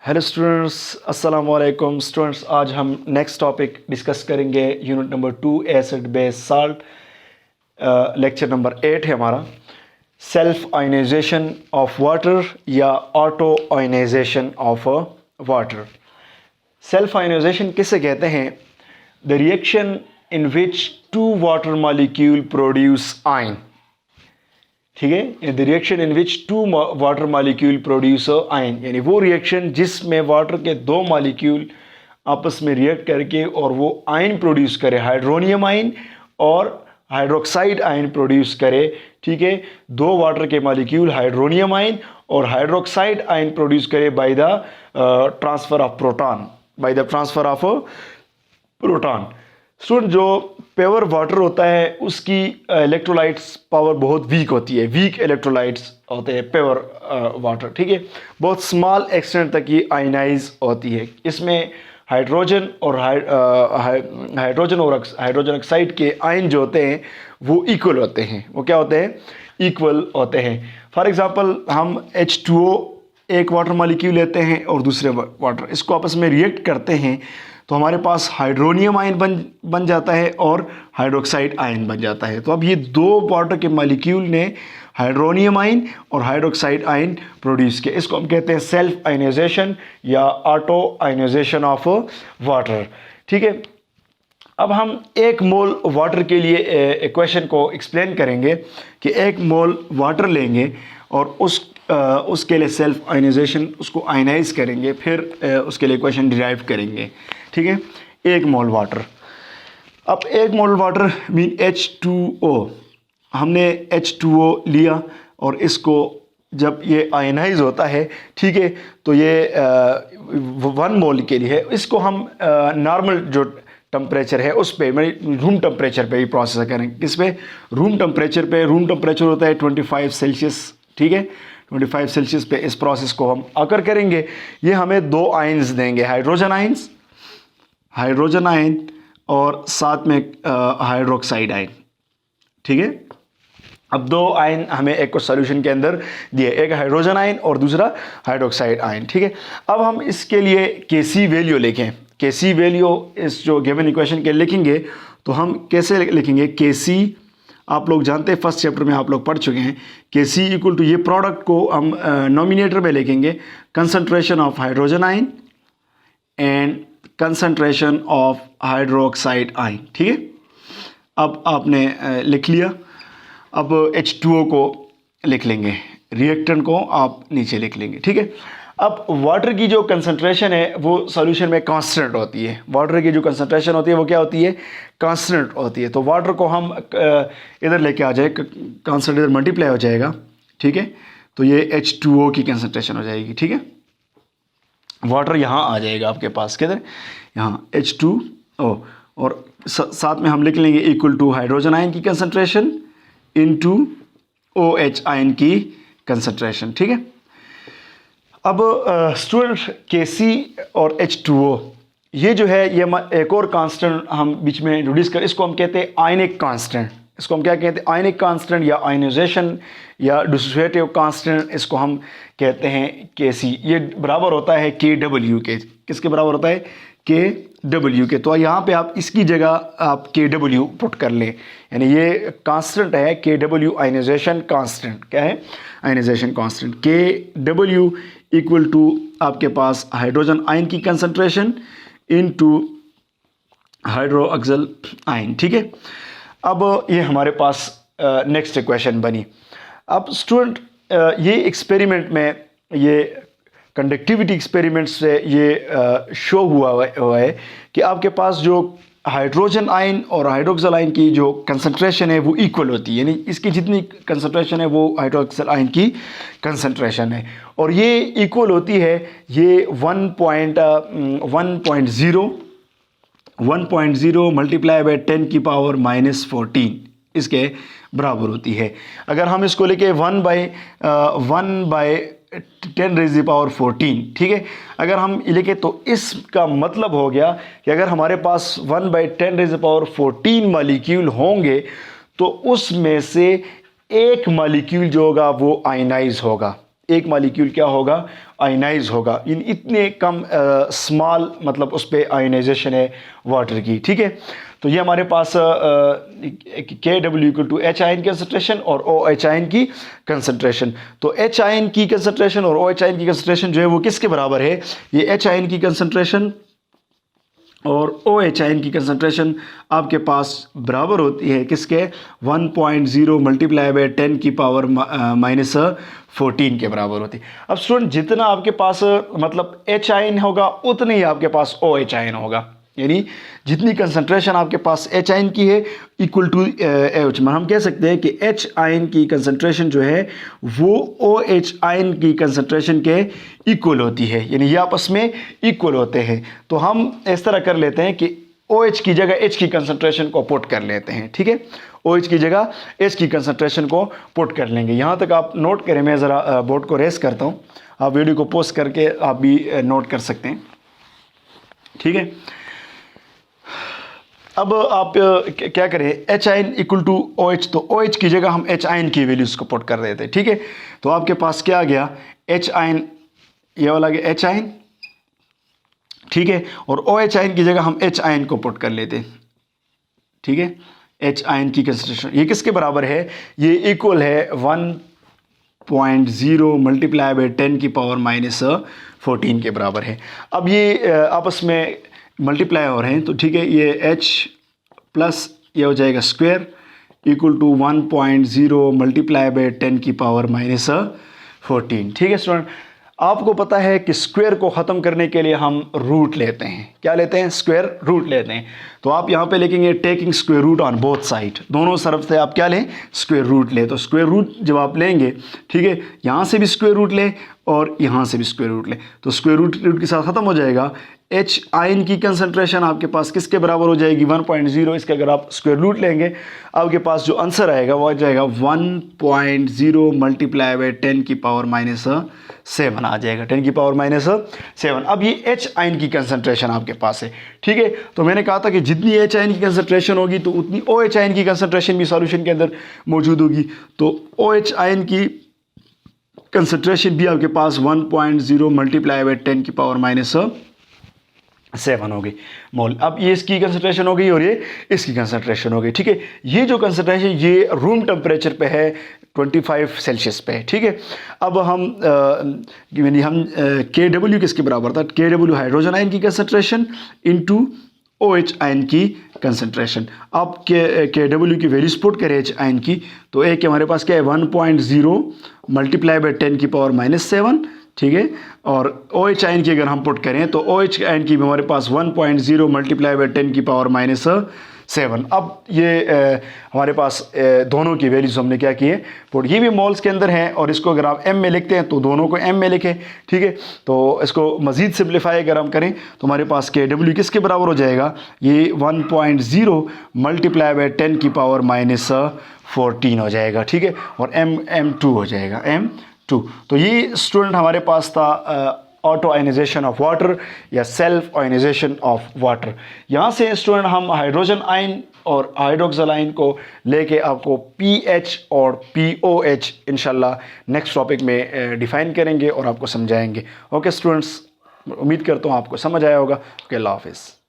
Hello students, अस्सलाम वालेकुम students. आज हम नेक्स्ट टॉपिक डिस्कस करेंगे unit number 2 acid base salt. Lecture number 8 है हमारा। सेल्फ आयनाइजेशन ऑफ वाटर या auto ionisation of water. Self ionisation किसे कहते हैं? The reaction in which two water molecule produce ion. ठीक है, the reaction in which two water molecule produce ion, यानी वो रिएक्शन जिसमें वाटर के दो मॉलिक्यूल आपस में रिएक्ट करके और वो आयन प्रोड्यूस करे, हाइड्रोनियम आयन और हाइड्रोक्साइड आयन प्रोड्यूस करे। ठीक है, दो वाटर के मॉलिक्यूल हाइड्रोनियम आयन और हाइड्रोक्साइड आयन प्रोड्यूस करे by the transfer of proton, by the transfer of proton. Student, जो प्योर वाटर होता है उसकी इलेक्ट्रोलाइट्स पावर बहुत वीक होती है, वीक इलेक्ट्रोलाइट्स होते हैं प्योर वाटर। ठीक है, बहुत स्मॉल एक्सटेंट तक ये आयनाइज होती है। इसमें हाइड्रोजन और हाइड्रोजन ऑक्साइड के आयन जो होते हैं वो इक्वल होते हैं। वो क्या होते हैं? इक्वल होते हैं। फॉर एग्जांपल, हम H2O एक वाटर मॉलिक्यूल लेते हैं और दूसरे वाटर, इसको आपस में रिएक्ट करते हैं तो हमारे पास हाइड्रोनियम आयन बन जाता है और हाइड्रोक्साइड आयन बन जाता है। तो अब ये दो वाटर के मॉलिक्यूल ने हाइड्रोनियम आयन और हाइड्रोक्साइड आयन प्रोड्यूस किया। इसको हम कहते हैं सेल्फ आयनाइजेशन या ऑटो आयनाइजेशन ऑफ वाटर। ठीक है, अब हम एक मोल वाटर के लिए इक्वेशन को एक्सप्लेन करेंगे कि एक मोल वाटर लेंगे और उसके लिए सेल्फ आयनाइजेशन, उसको आयनाइज करेंगे, फिर उसके लिए इक्वेशन डिराइव करेंगे। ठीक है, एक मोल वाटर। अब एक मोल वाटर मीन H2O। हमने H2O लिया और इसको जब ये आयनाइज होता है, ठीक है, तो ये 1 मोल के लिए है। इसको हम नॉर्मल जो टेम्परेचर है उस पे, रूम टेम्परेचर पे ही प्रोसेस करेंगे। किस पे? रूम टेम्परेचर पे। रूम टेम्परेचर होता है 25 सेल्सियस। ठीक है, 25 सेल्सियस पे इस प्रोसेस को हम आकर करेंगे। ये हमें दो आयंस देंगे, हाइड्रोजन आयन और साथ में हाइड्रोक्साइड आयन। ठीक है, अब दो आयन हमें एक सॉल्यूशन के अंदर दिए, एक हाइड्रोजन आयन और दूसरा हाइड्रोक्साइड आयन। ठीक है, अब हम इसके लिए Kc वैल्यू लिखें। Kc वैल्यू इस जो गिवन इक्वेशन के लिखेंगे तो हम कैसे लिखेंगे? Kc आप लोग जानते हैं, फर्स्ट चैप्टर में आप लोग पढ़ चुके हैं। Kc इक्वल टू, ये प्रोडक्ट को हम नॉमिनेटर में लिखेंगे, concentration of hydrogen ion and concentration of hydroxide ion. ठीक है, अब आपने लिख लिया। अब H2O को लिख लेंगे, रिएक्टेंट को आप नीचे लिख लेंगे। ठीक है, अब वाटर की जो कंसंट्रेशन है वो सॉल्यूशन में कांस्टेंट होती है। वाटर की जो कंसंट्रेशन होती है वो क्या होती है? कांस्टेंट होती है। तो वाटर को हम इधर लेके आ जाए, कांस्टेंट इधर मल्टीप्लाई हो जाएगा। ठीक है, तो ये H2O की कंसंट्रेशन हो जाएगी। ठीक है, वाटर यहाँ आ जाएगा आपके पास, किधर? यहाँ H2O, और साथ में हम लिख लेंगे इक्वल टू हाइड्रोजन आयन की कंसंट्रेशन इनटू OH आयन की कंसंट्रेशन। ठीक है, अब स्टूडेंट Kc और H2O ये जो है ये एक और कांस्टेंट हम बीच में इंट्रोड्यूस कर, इसको हम कहते हैं आयनिक कांस्टेंट। इसको हम क्या कहते हैं? आयनिक कांस्टेंट या आयनाइजेशन या डिसोसिएटिव कांस्टेंट, इसको हम कहते हैं Kc। ये बराबर होता है Kw के। किसके बराबर होता है? Kw के। तो यहाँ पे आप इसकी जगह आप Kw पुट कर लें, यानी ये कांस्टेंट है Kw, आयनाइजेशन कांस्टेंट। क्या है? Ionisation constant. Kw equal to आपके पास हाइड्रोजन आयन की कंसंट्रेशन इनटू हाइड्रोक्साइड आयन। ठीक है, अब ये हमारे पास नेक्स्ट इक्वेशन बनी। अब स्टूडेंट, ये एक्सपेरिमेंट में, ये कंडक्टिविटी एक्सपेरिमेंट से ये शो हुआ है कि आपके पास जो हाइड्रोजन आयन और हाइड्रोक्साइड आयन की जो कंसंट्रेशन है वो इक्वल होती है, यानी इसकी जितनी कंसंट्रेशन है वो हाइड्रोक्साइड आयन की कंसंट्रेशन है, और ये इक्वल होती है, ये 1.0 मल्टीप्लाई बाय 10 की पावर -14 इसके बराबर होती है। अगर हम इसको लेके 1 बाय 10 रेज़ द पावर 14, ठीक है, अगर हम लेके तो इसका मतलब हो गया कि अगर हमारे पास 1 by 10 raise the power 14 molecule होंगे तो उसमें से एक मॉलिक्यूल जो होगा वो आयनाइज होगा, एक मॉलिक्यूल क्या होगा, आयनाइज होगा। इन इतने कम स्मॉल मतलब उस पर आयनाइजेशन है वाटर की, ठीक है। तो ये हमारे पास KW equal to H ion concentration और OH आयन की कंसंट्रेशन। तो H आयन की कंसंट्रेशन और OH आयन की कंसंट्रेशन जो है वो किसके बराबर है, ये H आयन की कंसंट्रेशन और OH आयन की कंसंट्रेशन आपके पास बराबर होती है किसके, 1.0 मल्टीप्लाई बाय 10 की पावर -14 के बराबर होती है। अब स्टूडेंट जितना आपके पास मतलब H आयन होगा उतनी ही आपके पास OH आयन होगा, यानी जितनी कंसंट्रेशन आपके पास H आयन की है इक्वल टू H, हम कह सकते हैं कि H आयन की कंसंट्रेशन जो है वो OH आयन की कंसंट्रेशन के इक्वल होती है, यानी ये आपस में इक्वल होते हैं। तो हम इस तरह कर लेते हैं कि OH की जगह H की कंसंट्रेशन को पुट कर लेते हैं, ठीक है। OH की जगह H की कंसंट्रेशन को पुट कर लेंगे। यहाँ तक आप नोट करें, मैं ज़रा बोर्ड को रेस करता हूँ, आप वीडियो को पोस्ट करके आप भी नोट कर सकते हैं, ठीक है। अब आप क्या करें, H ion equal to OH, तो OH की जगह हम H आयन की वैल्यूज़ को पुट कर देते हैं, ठीक है। तो आपके पास क्या आ गया, H आयन, ये वाला गया H आयन, ठीक है, और OH आयन की जगह हम H आयन को पुट कर लेते हैं, ठीक है। H आयन की कंसंट्रेशन ये किसके बराबर है, ये इक्वल है 1.0 मल्टीप्लाई बाय 10 की पावर -14 के बराबर है। अब ये आपस में मल्टीप्लाई हो रहे हैं, तो ठीक है, ये H प्लस ये हो जाएगा square equal to 1.0 multiply by 10 की पावर -14, ठीक है स्टूडेंट। आपको पता है कि स्क्वायर को ख़त्म करने के लिए हम रूट लेते हैं, क्या लेते हैं, स्क्वायर रूट लेते हैं। तो आप यहाँ पे लिखेंगे taking square root on both side, दोनों तरफ से आप क्या लें, स्क्वायर रूट लें। तो स्क्वायर रूट जब आप लेंगे, ठीक है, यहाँ से भी स्क्वायर रूट लें और यहाँ से भी स्क्वायर रूट लें, तो स्क्वायर रूट के साथ ख़त्म हो जाएगा। H आयन की कंसंट्रेशन आपके पास किसके बराबर हो जाएगी, 1.0, इसके अगर आप स्क्वायर रूट लेंगे आपके पास जो आंसर आएगा वो आ जाएगा 1.0 मल्टीप्लाई बाय 10 की पावर -7 आ जाएगा, 10 की पावर -7। अब ये H आयन की कंसंट्रेशन आपके पास है, ठीक है। तो मैंने कहा था कि जितनी H आयन की कंसंट्रेशन होगी तो उतनी OH आयन की कंसंट्रेशन भी सॉल्यूशन के अंदर मौजूद होगी। तो OH आयन की कंसंट्रेशन भी आपके पास 1.0 मल्टीप्लाई बाय 10 की पावर -7 हो गई मोल। अब ये इसकी कंसंट्रेशन हो गई और ये इसकी कंसंट्रेशन हो गई, ठीक है। ये जो कंसंट्रेशन ये रूम टेम्परेचर पे है, 25 सेल्सियस पे है, ठीक है। अब हम KW किसके बराबर था, KW हाइड्रोजन आयन की कंसंट्रेशन इनटू OH आयन की कंसंट्रेशन। अब KW की वैल्यूज पुट करें H आयन की, तो एक हमारे पास क्या है, 1.0 मल्टीप्लाई बाय 10 की पावर -7, ठीक है। और OH आयन की अगर हम पुट करें तो OH आयन की भी हमारे पास 1.0 मल्टीप्लाई बाय 10 की पावर -7। अब ये हमारे पास दोनों की वैल्यूज हमने क्या की है पुट, ये भी मोल्स के अंदर हैं और इसको अगर आप M में लिखते हैं तो दोनों को M में लिखें, ठीक है। तो इसको मज़ीद सिंप्लीफाई अगर हम करें तो हमारे पास KW किसके बराबर हो जाएगा, ये 1.0 मल्टीप्लाई बाय 10 की पावर -14 हो जाएगा, ठीक है। और M2 हो जाएगा, M2। तो ये स्टूडेंट हमारे पास था ऑटो आयनाइजेशन ऑफ वाटर या सेल्फ आयनाइजेशन ऑफ वाटर। यहाँ से स्टूडेंट हम हाइड्रोजन आयन और हाइड्रोक्सिल आयन को लेके आपको पीएच और पीओएच इंशाल्लाह नेक्स्ट टॉपिक में डिफाइन करेंगे और आपको समझाएंगे। ओके स्टूडेंट्स, उम्मीद करता हूँ आपको समझ आया होगा। ओके, अल्लाह हाफिज़।